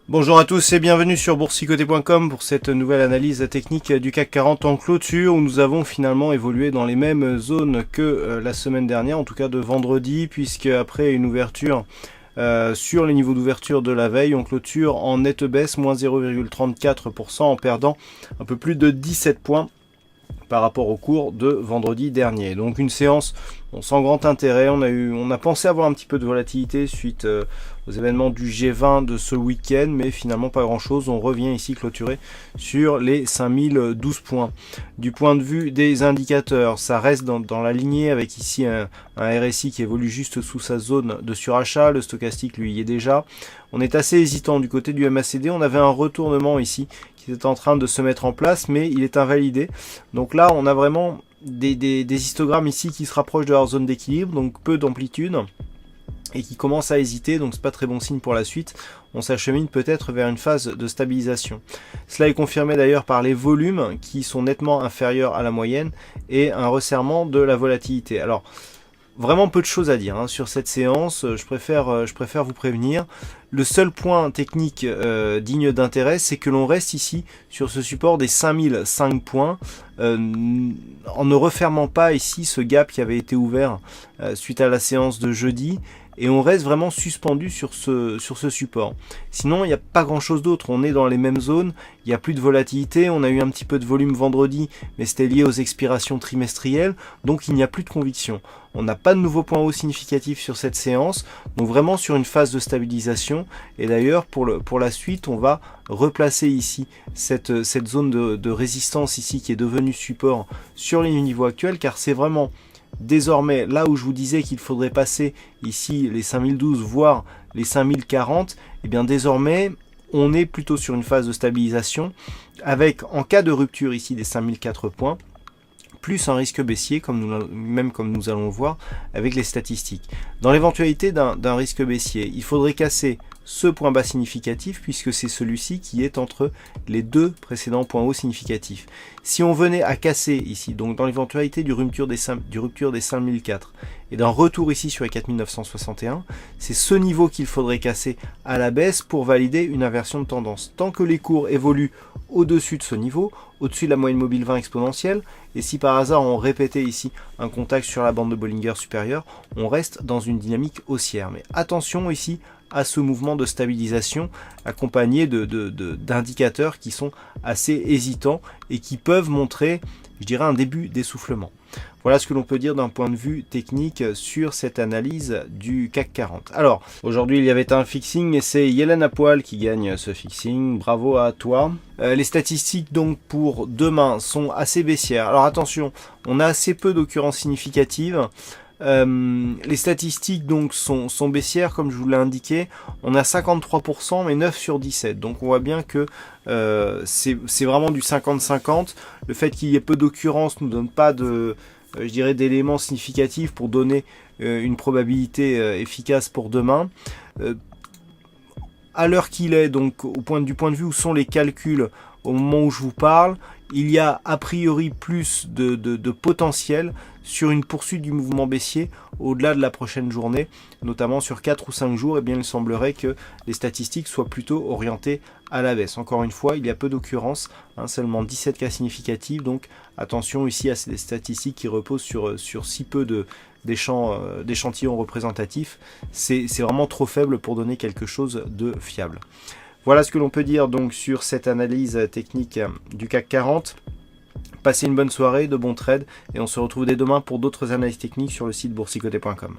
Bonjour à tous et bienvenue sur boursicoté.com pour cette nouvelle analyse technique du CAC 40 en clôture où nous avons finalement évolué dans les mêmes zones que la semaine dernière, en tout cas de vendredi, puisque après une ouverture sur les niveaux d'ouverture de la veille, on clôture en nette baisse, moins 0,34% en perdant un peu plus de 17 points par rapport au cours de vendredi dernier. Donc une séance sans grand intérêt. On a pensé avoir un petit peu de volatilité suite aux événements du G20 de ce week-end, mais finalement pas grand chose. On revient ici clôturer sur les 5012 points. Du point de vue des indicateurs, ça reste dans la lignée avec ici un RSI qui évolue juste sous sa zone de surachat. Le stochastique lui y est déjà. On est assez hésitant du côté du MACD. On avait un retournement ici qui est en train de se mettre en place, mais il est invalidé. Donc là, on a vraiment des histogrammes ici qui se rapprochent de leur zone d'équilibre, donc peu d'amplitude, et qui commencent à hésiter, donc c'est pas très bon signe pour la suite. On s'achemine peut-être vers une phase de stabilisation. Cela est confirmé d'ailleurs par les volumes qui sont nettement inférieurs à la moyenne et un resserrement de la volatilité. Alors, vraiment peu de choses à dire sur cette séance, je préfère vous prévenir. Le seul point technique digne d'intérêt, c'est que l'on reste ici sur ce support des 5005 points, en ne refermant pas ici ce gap qui avait été ouvert suite à la séance de jeudi, et on reste vraiment suspendu sur ce support. Sinon, il n'y a pas grand chose d'autre, on est dans les mêmes zones, il n'y a plus de volatilité, on a eu un petit peu de volume vendredi, mais c'était lié aux expirations trimestrielles, donc il n'y a plus de conviction. On n'a pas de nouveaux points hauts significatifs sur cette séance, donc vraiment sur une phase de stabilisation. Et d'ailleurs, pour la suite, on va replacer ici cette zone de résistance ici qui est devenue support sur les niveaux actuels, car c'est vraiment désormais là où je vous disais qu'il faudrait passer ici les 5012 voire les 5040, et bien désormais on est plutôt sur une phase de stabilisation avec, en cas de rupture ici des 5004 points, plus un risque baissier, comme nous allons le voir avec les statistiques. Dans l'éventualité d'un risque baissier, il faudrait casser ce point bas significatif, puisque c'est celui-ci qui est entre les deux précédents points hauts significatifs. Si on venait à casser ici, donc dans l'éventualité du rupture des 5004 et d'un retour ici sur les 4961, c'est ce niveau qu'il faudrait casser à la baisse pour valider une inversion de tendance. Tant que les cours évoluent au-dessus de ce niveau, au-dessus de la moyenne mobile 20 exponentielle, et si par hasard on répétait ici un contact sur la bande de Bollinger supérieure, on reste dans une dynamique haussière. Mais attention ici à ce mouvement de stabilisation accompagné d'indicateurs qui sont assez hésitants et qui peuvent montrer, je dirais, un début d'essoufflement. Voilà ce que l'on peut dire d'un point de vue technique sur cette analyse du CAC 40. Alors, aujourd'hui il y avait un fixing et c'est Yelena Poil qui gagne ce fixing. Bravo à toi. Les statistiques donc pour demain sont assez baissières. Alors attention, on a assez peu d'occurrences significatives. Les statistiques donc sont baissières comme je vous l'ai indiqué. On a 53% mais 9 sur 17, donc on voit bien que c'est vraiment du 50-50. Le fait qu'il y ait peu d'occurrences ne donne pas je dirais d'éléments significatifs pour donner une probabilité efficace pour demain. À l'heure qu'il est, donc du point de vue où sont les calculs au moment où je vous parle, il y a a priori plus de potentiel sur une poursuite du mouvement baissier au-delà de la prochaine journée, notamment sur 4 ou 5 jours, et bien il semblerait que les statistiques soient plutôt orientées à la baisse. Encore une fois, il y a peu d'occurrences, seulement 17 cas significatifs, donc attention ici à ces statistiques qui reposent sur si peu d'échantillons représentatifs. C'est vraiment trop faible pour donner quelque chose de fiable. Voilà ce que l'on peut dire donc sur cette analyse technique du CAC 40. Passez une bonne soirée, de bons trades, et on se retrouve dès demain pour d'autres analyses techniques sur le site boursicoté.com.